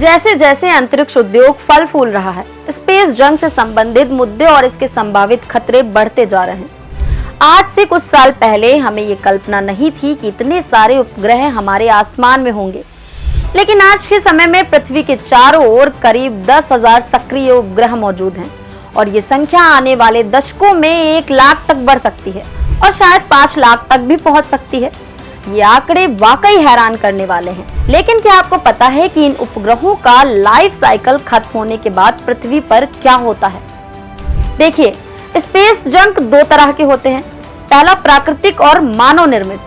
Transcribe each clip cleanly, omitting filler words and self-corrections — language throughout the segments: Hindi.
जैसे जैसे अंतरिक्ष उद्योग फल फूल रहा है, स्पेस जंग से संबंधित मुद्दे और इसके संभावित खतरे बढ़ते जा रहे हैं। आज से कुछ साल पहले हमें ये कल्पना नहीं थी कि इतने सारे उपग्रह हमारे आसमान में होंगे, लेकिन आज के समय में पृथ्वी के चारों ओर करीब 10,000 सक्रिय उपग्रह मौजूद हैं और ये संख्या आने वाले दशकों में 1 लाख तक बढ़ सकती है और शायद 5 लाख तक भी पहुंच सकती है। ये आंकड़े वाकई हैरान करने वाले हैं। लेकिन क्या आपको पता है कि इन उपग्रहों का लाइफ साइकिल खत्म होने के बाद पृथ्वी पर क्या होता है? देखिए, स्पेस जंक 2 तरह के होते हैं। पहला प्राकृतिक और मानव निर्मित।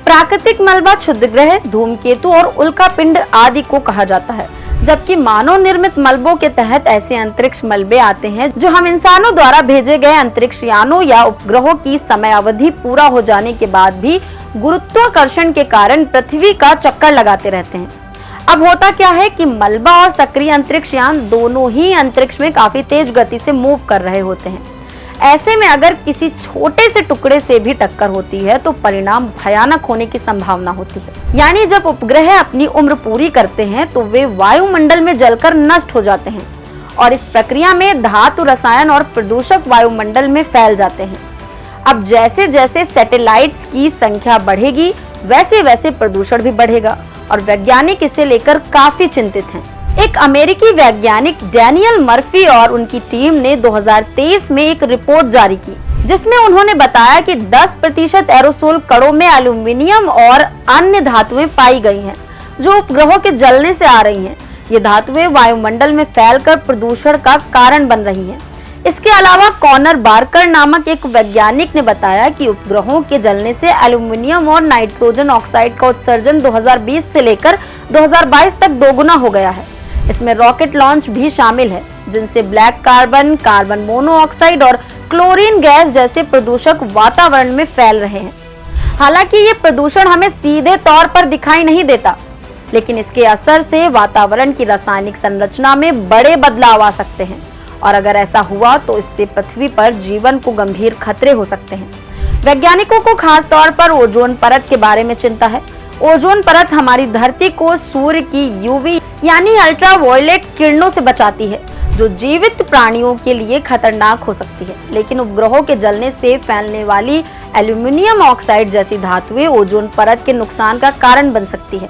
प्राकृतिक मलबा क्षुद्रग्रह, धूमकेतु और उल्कापिंड आदि को कहा जाता है, जबकि मानव निर्मित मलबों के तहत ऐसे अंतरिक्ष मलबे आते हैं जो हम इंसानों द्वारा भेजे गए अंतरिक्ष यानों या उपग्रहों की समय अवधि पूरा हो जाने के बाद भी गुरुत्वाकर्षण के कारण पृथ्वी का चक्कर लगाते रहते हैं। अब होता क्या है कि मलबा और सक्रिय अंतरिक्ष यान दोनों ही अंतरिक्ष में काफी तेज गति से मूव कर रहे होते हैं। ऐसे में अगर किसी छोटे से टुकड़े से भी टक्कर होती है तो परिणाम भयानक होने की संभावना होती है। यानी जब उपग्रह अपनी उम्र पूरी करते हैं तो वे वायुमंडल में जलकर नष्ट हो जाते हैं और इस प्रक्रिया में धातु, रसायन और प्रदूषक वायुमंडल में फैल जाते हैं। अब जैसे जैसे सैटेलाइट्स की संख्या बढ़ेगी, वैसे वैसे प्रदूषण भी बढ़ेगा और वैज्ञानिक इसे लेकर काफी चिंतित हैं। एक अमेरिकी वैज्ञानिक डैनियल मर्फी और उनकी टीम ने 2023 में एक रिपोर्ट जारी की, जिसमें उन्होंने बताया कि 10% एरोसोल कणों में एल्यूमिनियम और अन्य धातुएं पाई गई हैं, जो उपग्रहों के जलने से आ रही हैं। ये धातुएं वायुमंडल में फैलकर प्रदूषण का कारण बन रही हैं। इसके अलावा कॉनर बार्कर नामक एक वैज्ञानिक ने बताया कि उपग्रहों के जलने से एल्यूमिनियम और नाइट्रोजन ऑक्साइड का उत्सर्जन 2020 से लेकर 2022 तक दोगुना हो गया है। इसमें रॉकेट लॉन्च भी शामिल है, जिनसे ब्लैक कार्बन, कार्बन मोनोऑक्साइड और क्लोरीन गैस जैसे प्रदूषक वातावरण में फैल रहे हैं। हालांकि ये प्रदूषण हमें सीधे तौर पर दिखाई नहीं देता, लेकिन इसके असर से वातावरण की रासायनिक संरचना में बड़े बदलाव आ सकते हैं और अगर ऐसा हुआ तो इससे पृथ्वी पर जीवन को गंभीर खतरे हो सकते हैं। वैज्ञानिकों को खास तौर पर ओजोन परत के बारे में चिंता है। ओजोन परत हमारी धरती को सूर्य की यूवी यानी अल्ट्रावायलेट किरणों से बचाती है, जो जीवित प्राणियों के लिए खतरनाक हो सकती है। लेकिन उपग्रहों के जलने से फैलने वाली एल्यूमिनियम ऑक्साइड जैसी धातुएं ओजोन परत के नुकसान का कारण बन सकती है।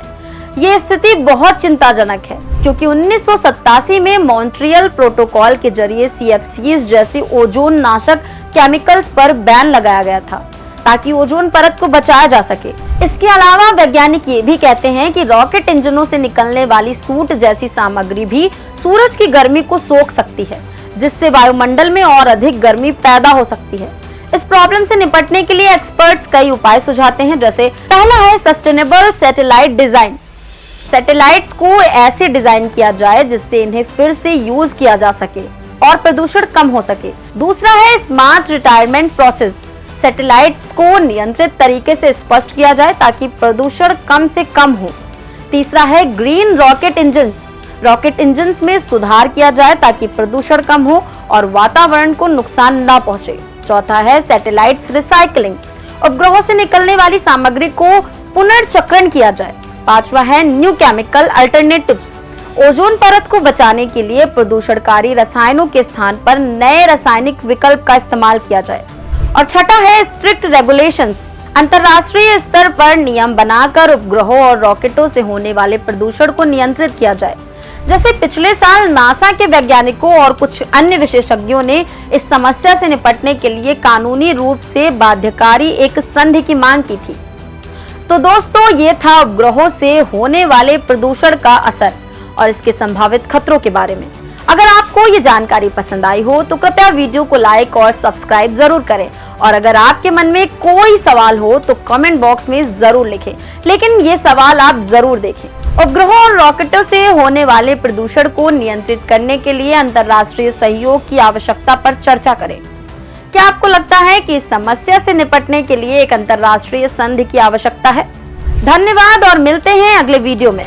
ये स्थिति बहुत चिंताजनक है, क्योंकि 1987 में मॉन्ट्रियल प्रोटोकॉल के जरिए CFCs जैसे ओजोन नाशक केमिकल्स पर बैन लगाया गया था, ताकि ओजोन परत को बचाया जा सके। इसके अलावा वैज्ञानिक ये भी कहते हैं कि रॉकेट इंजनों से निकलने वाली सूट जैसी सामग्री भी सूरज की गर्मी को सोख सकती है, जिससे वायुमंडल में और अधिक गर्मी पैदा हो सकती है। इस प्रॉब्लम से निपटने के लिए एक्सपर्ट्स कई उपाय सुझाते हैं, जैसे पहला है सस्टेनेबल सैटेलाइट डिजाइन। सैटेलाइट्स को ऐसे डिजाइन किया जाए जिससे इन्हें फिर से यूज किया जा सके और प्रदूषण कम हो सके। दूसरा है स्मार्ट रिटायरमेंट प्रोसेस। सैटेलाइट्स को नियंत्रित तरीके से स्पष्ट किया जाए ताकि प्रदूषण कम से कम हो। तीसरा है green rocket engines. Rocket engines में सुधार किया जाए ताकि प्रदूषण कम हो और वातावरण को नुकसान न पहुंचे। चौथा है सैटेलाइट्स रिसाइकलिंग। उपग्रहों से निकलने वाली सामग्री को पुनर्चक्रण किया जाए। पांचवा है न्यू केमिकल अल्टरनेटिव्स। ओजोन परत को बचाने के लिए प्रदूषणकारी रसायनों के स्थान पर नए रासायनिक विकल्प का इस्तेमाल किया जाए। और छठा है स्ट्रिक्ट रेगुलेशंस। अंतरराष्ट्रीय स्तर पर नियम बनाकर उपग्रहों और रॉकेटों से होने वाले प्रदूषण को नियंत्रित किया जाए। जैसे पिछले साल नासा के वैज्ञानिकों और कुछ अन्य विशेषज्ञों ने इस समस्या से निपटने के लिए कानूनी रूप से बाध्यकारी एक संधि की मांग की थी। तो दोस्तों, ये था उपग्रहों से होने वाले प्रदूषण का असर और इसके संभावित खतरों के बारे में। अगर आपको ये जानकारी पसंद आई हो तो कृपया वीडियो को लाइक और सब्सक्राइब जरूर करें और अगर आपके मन में कोई सवाल हो तो कमेंट बॉक्स में जरूर लिखें, लेकिन ये सवाल आप जरूर देखें। उपग्रहों और रॉकेटों से होने वाले प्रदूषण को नियंत्रित करने के लिए अंतर्राष्ट्रीय सहयोग की आवश्यकता पर चर्चा करें। क्या आपको लगता है कि इस समस्या से निपटने के लिए एक अंतर्राष्ट्रीय संधि की आवश्यकता है? धन्यवाद और मिलते हैं अगले वीडियो में।